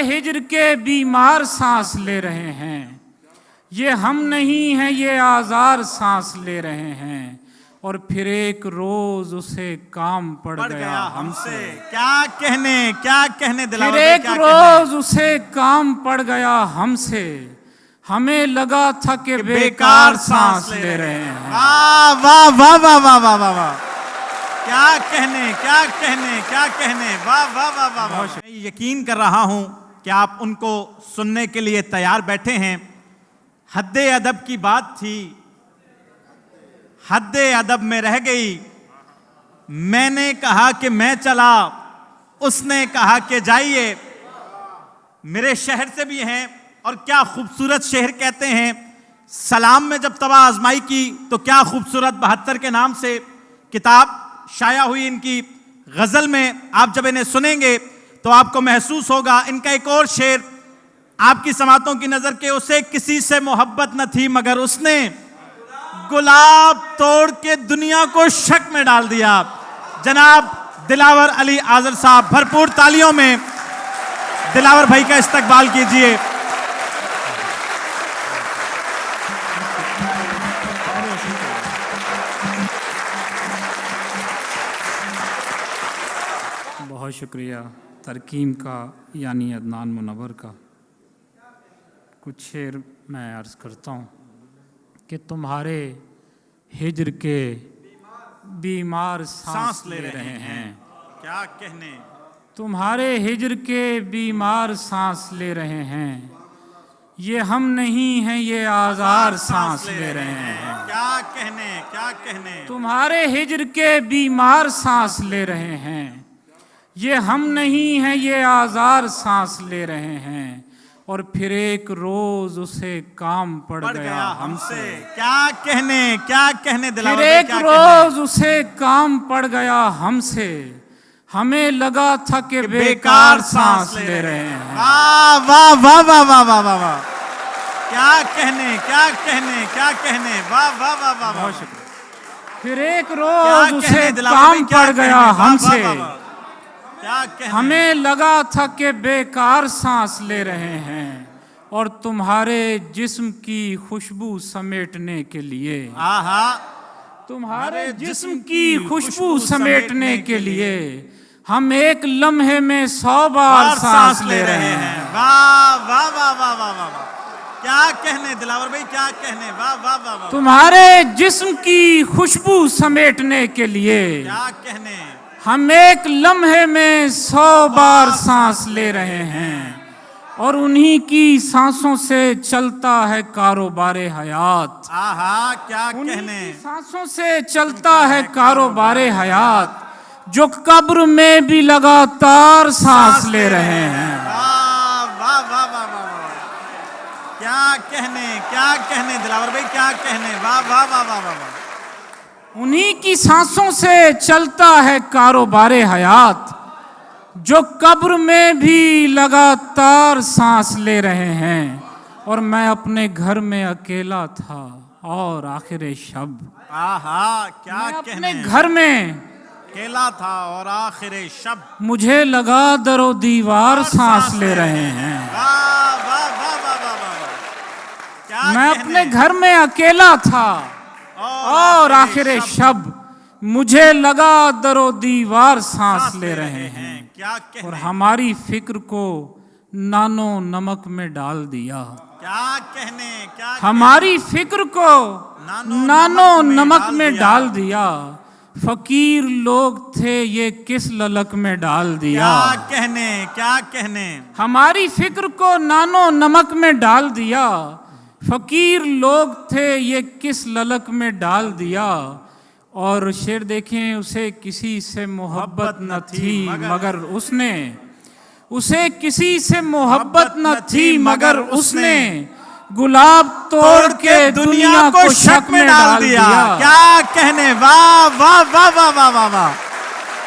हिज्र के बीमार सांस ले रहे हैं, ये हम नहीं हैं, ये आज़ार सांस ले रहे हैं। और फिर एक रोज उसे काम पड़ गया हमसे। क्या कहने फिर एक रोज उसे काम पड़ गया हमसे, हमें लगा था कि बेकार सांस ले रहे हैं। वाह वाह वाह वाह वाह वाह वाह वाह, क्या कहने, वाह वाह वाह वाह वाह। मैं यकीन कर रहा हूं कि आप उनको सुनने के लिए तैयार बैठे हैं। हद्दे अदब की बात थी, हद्दे अदब में रह गई। मैंने कहा कि मैं चला, उसने कहा कि जाइए। मेरे शहर से भी हैं और क्या खूबसूरत शहर कहते हैं। सलाम में जब तबा आजमाई की तो क्या खूबसूरत 72 के नाम से किताब शाया हुई इनकी गजल में। आप जब इन्हें सुनेंगे तो आपको महसूस होगा। इनका एक और शेर आपकी समातों की नजर के, उसे किसी से मोहब्बत न थी मगर उसने गुलाब तोड़ के दुनिया को शक में डाल दिया। जनाब दिलावर अली आजर साहब, भरपूर तालियों में दिलावर भाई का इस्तकबाल कीजिए। बहुत शुक्रिया तरकीम का, यानी अदनान मुनव्वर का। कुछ शेर मैं अर्ज़ करता हूँ कि तुम्हारे हिज्र के बीमार सांस ले रहे हैं। क्या कहने, तुम्हारे हिज्र के बीमार सांस ले रहे हैं, ये हम नहीं हैं, ये आज़ार सांस ले रहे हैं। क्या कहने, तुम्हारे हिज्र के बीमार सांस ले रहे हैं, ये हम नहीं हैं, ये आज़ार सांस ले रहे हैं। और फिर एक रोज उसे काम पड़ गया हमसे। क्या कहने दिलावर फिर एक रोज उसे काम पड़ गया हमसे, हमें लगा था कि बेकार सांस ले रहे हैं। वाह वाह वाह वाह वाह वाह वाह वाह, क्या कहने, वाह वाह वाह वाह। बहुत शुक्रिया। फिर एक रोज उसे काम पड़ गया हमसे, हमें लगा था कि बेकार सांस ले रहे हैं। और तुम्हारे जिस्म की खुशबू समेटने के लिए, तुम्हारे जिस्म की खुशबू समेटने के लिए हम एक लम्हे में 100 बार सांस ले रहे हैं। वाह वाह वाह वाह वाह वाह, क्या कहने दिलावर भाई, क्या कहने, वाह वाह वाह वाह। तुम्हारे जिस्म की खुशबू समेटने के लिए क्या कहने, हम एक लम्हे में 100 बार सांस ले रहे हैं। और उन्हीं की सांसों से चलता है कारोबारे हयात। क्या कहने, सांसों से चलता है कारोबारे हयात, जो कब्र में भी लगातार सांस ले रहे हैं। वाह वाह वाह वाह वाह, क्या कहने दिलावर भाई, क्या कहने, वाह वाह वाह वाह वाह। उन्हीं की सांसों से चलता है कारोबारे हयात, जो कब्र में भी लगातार सांस ले रहे हैं। और मैं अपने घर में अकेला था और आखिर शब, क्या अपने घर में अकेला था और आखिर शब मुझे लगा दरो दीवार सांस ले रहे हैं। वाह वाह वाह वाह वाह, मैं अपने घर में अकेला था और आखिर शब मुझे लगा दरो दीवार सांस ले रहे हैं। क्या कहने, और हमारी फिक्र को नानो नमक में डाल दिया। क्या कहने, हमारी फिक्र को नानो नमक में डाल दिया। फकीर लोग थे ये किस ललक में डाल दिया। क्या कहने, हमारी फिक्र को नानो नमक में डाल दिया। फकीर लोग थे ये किस ललक में डाल दिया। और शेर देखें, उसे किसी से मोहब्बत न थी मगर उसने, उसे किसी से मोहब्बत न थी मगर उसने गुलाब तोड़ के दुनिया को शक में डाल दिया। क्या कहने, वाह वाह वाह वाह वाह वाह वाह,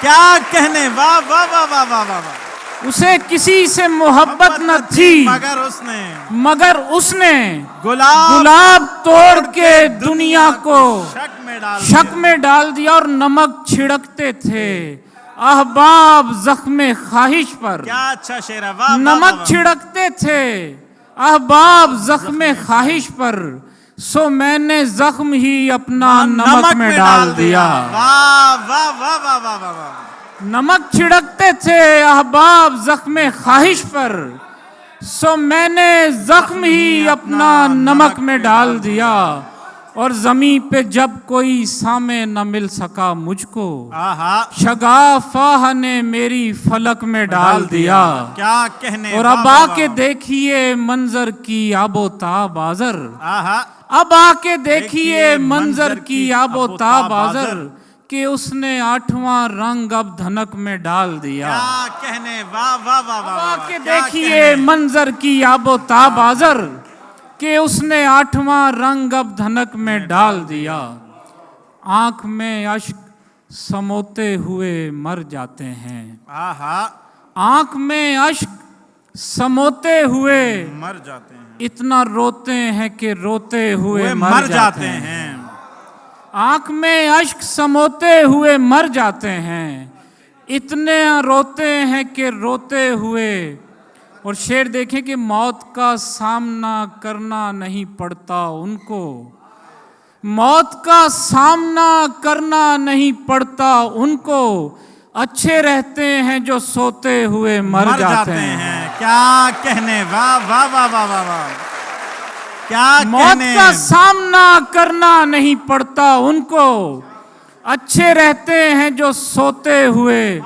क्या कहने, वाह वाह वाह वाह वाह वाह। उसे किसी से मोहब्बत न थी मगर उसने गुलाब तोड़ के दुनिया को शक में डाल दिया। और नमक छिड़कते थे अहबाब जख्मे ख्वाहिश पर क्या अच्छा शेर है, वाह वाह, नमक वाह, वाह। छिड़कते थे अहबाब जख्मे ख्वाहिश पर, सो मैंने जख्म ही अपना नमक में डाल दिया। वाह वाह वाह वाह वाह वाह वाह। नमक छिड़कते थे अहबाब जख्मे ख्वाहिश पर, सो मैंने जख्म ही अपना नमक में डाल दिया। और जमीन पे जब कोई सामे न मिल सका मुझको, आहा, शगाफाह ने मेरी फलक में डाल दिया। क्या कहने, और वाह, अब वाह, आके वाह। देखिए मंजर की आबो ताब आजर, आहा, अब आके देखिए मंजर की आबो ताब आजर, कि उसने 8वां रंग अब धनक में डाल दिया। क्या कहने, वाह वाह वाह वाह, वाह, आके क्या देखिए कहने। मंजर की आबो ताब आजर, कि उसने 8वां रंग अब धनक में डाल दिया। आंख में अश्क समोते हुए मर जाते हैं, आहा, आंख में अश्क समोते हुए मर जाते हैं, इतना रोते हैं कि रोते हुए वे मर जाते हैं। आंख में अश्क समोते हुए मर जाते हैं, इतने रोते हैं कि रोते हुए। और शेर देखें कि मौत का सामना करना नहीं पड़ता उनको, मौत का सामना करना नहीं पड़ता उनको, अच्छे रहते हैं जो सोते हुए मर जाते हैं। क्या कहने, वाह वाह वाह वाह वाह वाह, क्या मौत कहने। का सामना करना नहीं पड़ता उनको, अच्छे रहते हैं जो सोते हुए।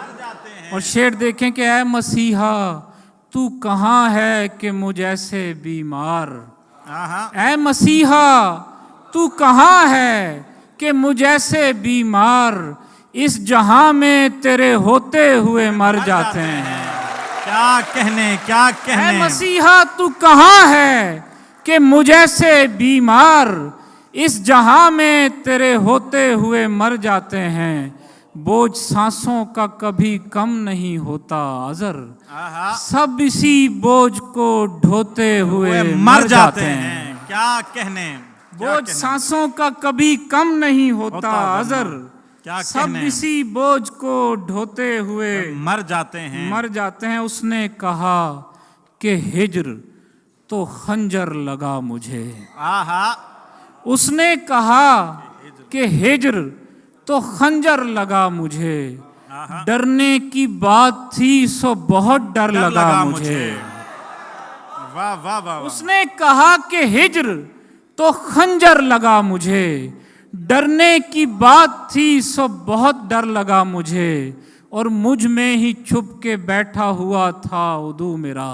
और शेर देखें कि ऐ मसीहा तू कहाँ है कि मुझ ऐसे बीमार, आहा, ऐ मसीहा तू कहाँ है कि मुझ ऐसे बीमार, इस जहां में तेरे होते हुए मर जाते हैं। क्या कहने, क्या ऐ कहने। मसीहा तू कहाँ है कि मुझ ऐसे बीमार, इस जहां में तेरे होते हुए मर जाते हैं। बोझ सांसों का कभी कम नहीं होता अजर, आहा, सब इसी बोझ को ढोते हुए वे मर जाते हैं। क्या कहने, क्या बोझ कहने। सांसों का कभी कम नहीं होता होता अजर, क्या सब कहने। इसी बोझ को ढोते हुए मर जाते हैं। मर जाते हैं। उसने कहा कि हिज्र तो खंजर लगा मुझे, आहा, उसने कहा कि हिज्र तो खंजर लगा मुझे, आहा, डरने की बात थी सो बहुत डर लगा मुझे। वाह वाह वाह, वाह। उसने कहा कि हिज्र तो खंजर लगा मुझे, डरने की बात थी सो बहुत डर लगा मुझे, और मुझ में ही छुप के बैठा हुआ था उदू मेरा,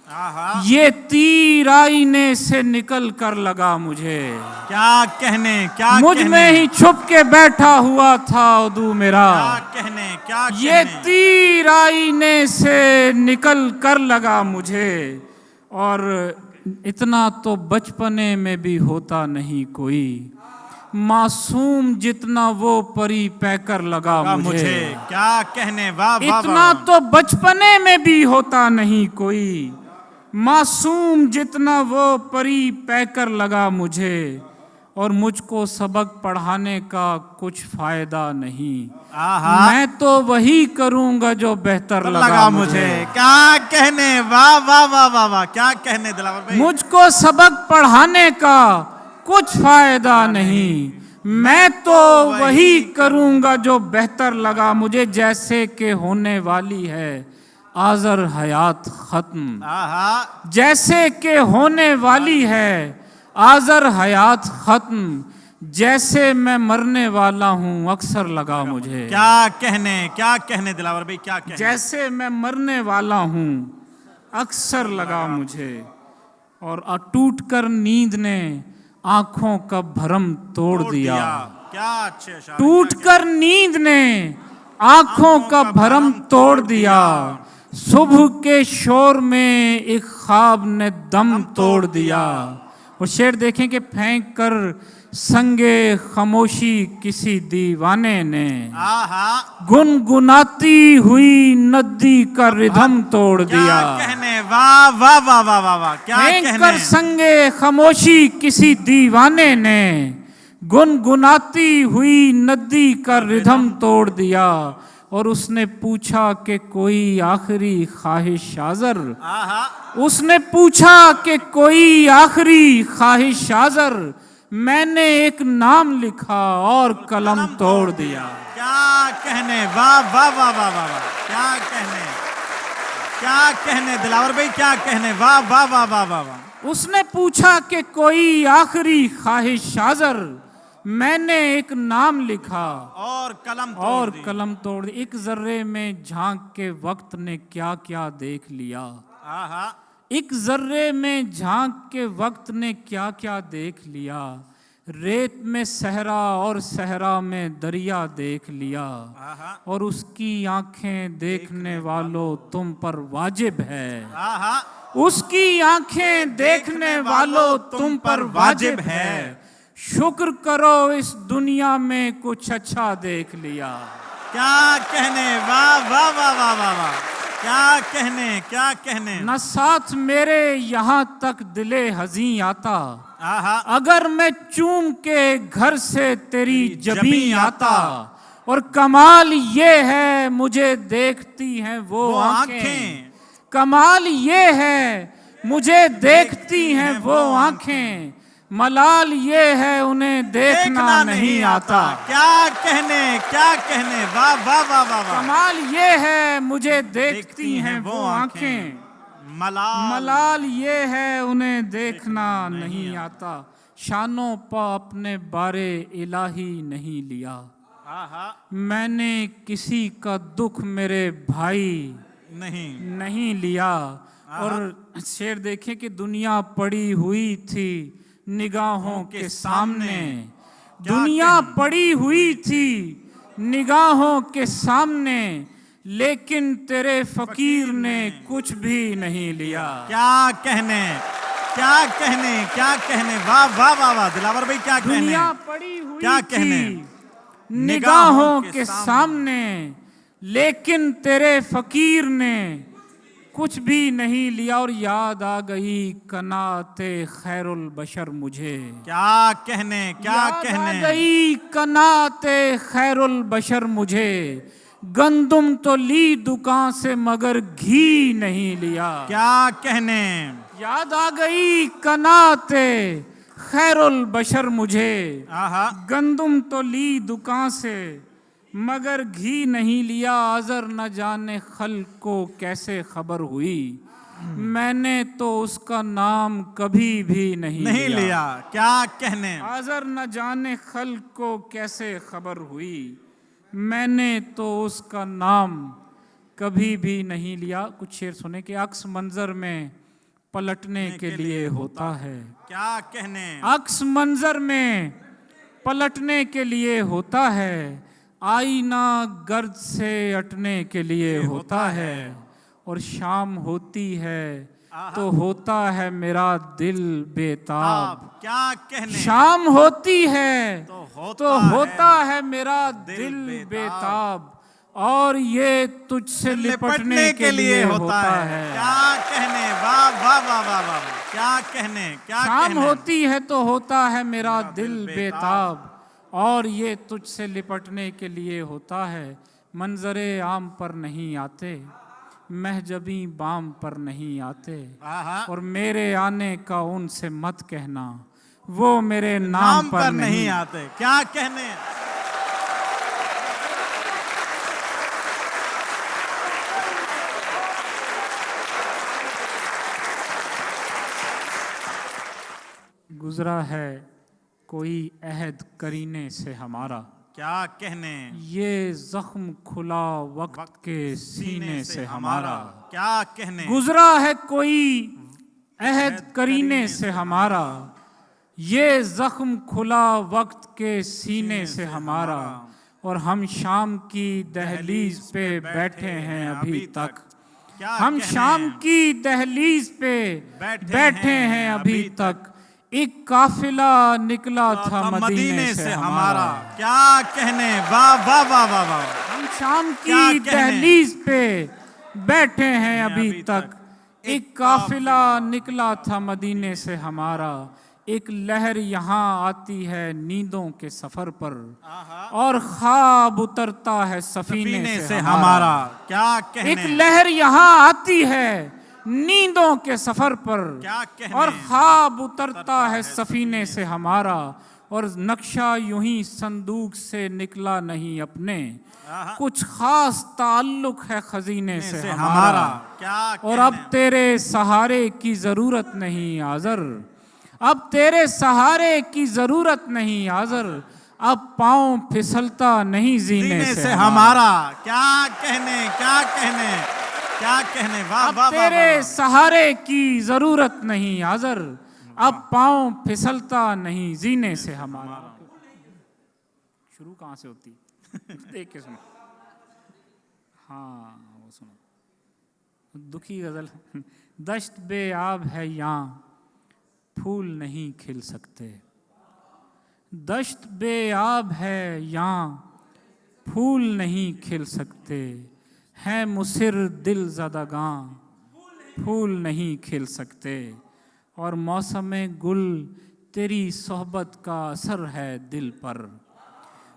आहा, ये तीर आईने से निकल कर लगा मुझे। क्या कहने, क्या मुझ कहने। में ही छुप के बैठा हुआ था उदू मेरा, क्या कहने, क्या ये कहने। तीर आईने से निकल कर लगा मुझे। और इतना तो बचपने में भी होता नहीं कोई, मासूम जितना वो परी पैकर लगा मुझे। क्या कहने, वाह वाह वाह, इतना वाह। तो बचपने में भी होता नहीं कोई, मासूम जितना वो परी पैकर लगा मुझे। और मुझको सबक पढ़ाने का कुछ फायदा नहीं, आहा, मैं तो वही करूंगा जो बेहतर लगा मुझे। क्या कहने, वाह वाह वाह वाह वाह, क्या कहने दिलावर भाई। मुझको सबक पढ़ाने का कुछ फायदा नहीं, मैं तो वही करूंगा जो बेहतर लगा मुझे। जैसे कि होने वाली है आजर हयात खत्म, आहा, जैसे कि होने वाली है आजर हयात खत्म, जैसे मैं मरने वाला हूँ अक्सर लगा मुझे। क्या कहने दिलावर भाई, क्या कहने। जैसे मैं मरने वाला हूँ अक्सर लगा मुझे। और टूटकर नींद ने आंखों का भरम तोड़ दिया, क्या अच्छे अशार। टूटकर नींद ने आंखों का भरम तोड़ दिया, सुबह के शोर में एक ख्वाब ने दम तोड़ दिया। और शेर देखें कि फेंक कर संगे खामोशी किसी दीवाने ने, आहा, गुनगुनाती हुई नदी का रिदम तोड़ दिया। क्या कहने, वाह वाह वाह वाह वाह वाह, क्या फेंक कर कहने। संगे खामोशी किसी दीवाने ने, गुनगुनाती हुई नदी का रिदम तोड़ दिया। और उसने पूछा कि कोई आखिरी ख्वाहिश हाज़र। आहा, उसने पूछा कि कोई आखिरी ख्वाहिश हाज़र। मैंने एक नाम लिखा और कलम तोड़ दिया। क्या कहने, वाह वाह वाह वाह वाह वाह, क्या कहने, क्या कहने दिलावर भाई, क्या कहने, वाह वाह वाह वाह वाह वाह। उसने पूछा कि कोई आखिरी ख्वाहिश हाज़र। मैंने एक नाम लिखा और कलम तोड़ और दी। कलम तोड़ दी। एक जर्रे में झांक के वक्त ने क्या क्या देख लिया। आहा, एक जर्रे में झांक के वक्त ने क्या क्या देख लिया। रेत में सहरा और सहरा में दरिया देख लिया। आहा, और उसकी आंखें देखने वालों तुम पर वाजिब है। आहा, उसकी आंखें देखने वालों तुम पर वाजिब है। शुक्र करो इस दुनिया में कुछ अच्छा देख लिया। क्या कहने, वाह वाह वाह वाह वाह वाह, क्या कहने, क्या कहने। न साथ मेरे यहाँ तक दिले हज़ीं आता। आहा, अगर मैं चूम के घर से तेरी जबीं आता। और कमाल ये है मुझे देखती हैं वो आंखें। कमाल ये है मुझे देखती हैं वो आंखें। मलाल ये है उन्हें देखना नहीं आता। क्या कहने, क्या कहने, वाह वाह वाह वाह वाह। कमाल ये है मुझे देखती हैं वो आंखें। मलाल ये है उन्हें देखना नहीं आता। शानों पा अपने बारे इलाही नहीं लिया। आहा, मैंने किसी का दुख मेरे भाई नहीं लिया। और शेर देखें कि दुनिया पड़ी हुई थी निगाहों के सामने। दुनिया पड़ी हुई थी निगाहों के सामने, लेकिन तेरे फकीर ने कुछ भी नहीं लिया। क्या कहने, क्या कहने, क्या कहने, वाह वाह वाह वाह दिलावर भाई, क्या कहने। दुनिया पड़ी हुई क्या कहने, थी निगाहों के सामने, लेकिन तेरे फकीर ने कुछ भी नहीं लिया। और याद आ गई कनाते खैरुल बशर मुझे। क्या कहने, क्या कहने। याद आ गई कनाते खैरुल बशर मुझे। गंदुम तो ली दुकान से मगर घी नहीं लिया। क्या कहने, याद आ गई कनाते खैरुल बशर मुझे। आहा, गंदुम तो ली दुकान से मगर घी नहीं लिया। आज़र न जाने खल को कैसे खबर हुई। मैंने तो उसका नाम कभी भी नहीं लिया। क्या कहने, आज़र न जाने खल को कैसे खबर हुई। मैंने तो उसका नाम कभी भी नहीं लिया। कुछ शेर सुने कि अक्स मंजर में पलटने के लिए होता है। क्या कहने, अक्स मंजर में पलटने के लिए होता है। आईना गर्द से अटने के लिए होता है। और शाम होती है तो होता है मेरा दिल बेताब। क्या कहने, शाम होती है तो होता है है मेरा दिल बेताब। और ये तुझसे लिपटने के लिए होता है। क्या कहने, वाह वाह वाह वाह वाह, क्या कहने, क्या शाम कहने। होती है तो होता है मेरा दिल बेताब। और ये तुझसे लिपटने के लिए होता है। मंजरे आम पर नहीं आते, महजबी बाम पर नहीं आते। आहा, और मेरे आने का उनसे मत कहना, वो मेरे नाम पर नहीं आते। क्या कहने, गुजरा है कोई अहद करीने से हमारा। क्या कहने, ये जख्म खुला वक्त के सीने से हमारा। क्या कहने, गुजरा है कोई अहद करीने से हमारा। ये जख्म खुला वक्त के सीने से हमारा। और हम शाम की दहलीज पे बैठे हैं अभी तक। हम शाम की दहलीज पे बैठे हैं अभी तक। एक काफिला निकला था मदीने से हमारा। क्या कहने, वाह वाह वाह वाह वाह। हम शाम की दहलीज पे बैठे हैं अभी तक। एक काफिला निकला था मदीने से हमारा। एक लहर यहाँ आती है नींदों के सफर पर, आहा। और ख्वाब उतरता है सफीने से हमारा। क्या कहने, एक लहर यहाँ आती है नींदों के सफर पर, क्या कहने, और ख्वाब उतरता है सफीने से हमारा, और नक्शा यूं ही संदूक से निकला नहीं अपने, आहा। कुछ खास ताल्लुक है खजीने से हमारा। हमारा। क्या और अब तेरे सहारे की जरूरत नहीं आजर, अब तेरे सहारे की जरूरत नहीं आजर, अब पाँव फिसलता नहीं जीने से हमारा। क्या कहने, क्या कहने, क्या कहने, वाह अब वाह तेरे सहारे की जरूरत नहीं आजर, अब पाँव फिसलता नहीं जीने से हमारा। शुरू कहाँ से होती देख के सुनो। हाँ वो सुनो, दुखी गजल। दश्त बेआब है यहाँ फूल नहीं खिल सकते, दश्त बेआब है यहाँ फूल नहीं खिल सकते, हैं मुसिर दिल ज़दागां फूल नहीं खिल सकते, और मौसम गुल तेरी सोहबत का असर है दिल पर,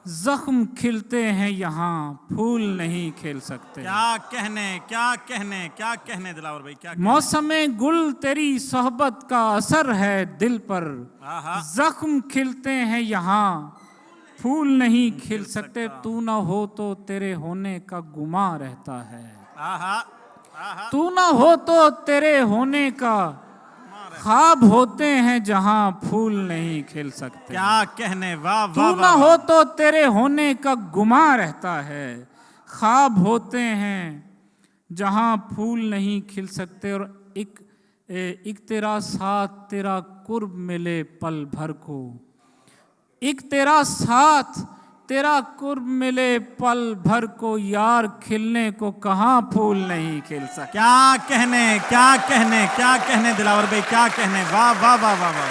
जख्म खिलते हैं यहाँ फूल नहीं खिल सकते। क्या कहने, क्या कहने, क्या कहने दिलावर भाई, क्या कहने? मौसम गुल तेरी सोहबत का असर है दिल पर, आहा। जख्म खिलते हैं यहाँ फूल नहीं खिल सकते, तू ना हो तो तेरे होने का गुमा रहता है, आहा, आहा। तू ना हो तो तेरे होने का ख्वाब होते हैं जहाँ फूल नहीं खिल सकते। क्या कहने, वाह वाह। तू ना हो तो तेरे होने का गुमा रहता है, ख्वाब होते हैं जहाँ फूल नहीं खिल सकते, और एक तेरा साथ तेरा कुर्ब मिले पल भर को, एक तेरा साथ तेरा कुर्ब मिले पल भर को, यार खिलने को कहाँ फूल नहीं खिल सकते। क्या कहने, क्या कहने, क्या कहने दिलावर भाई, क्या कहने, वाह वाह वाह वाह वाह,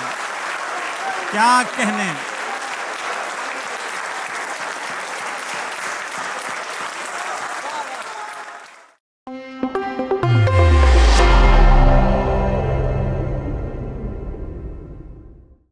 क्या कहने।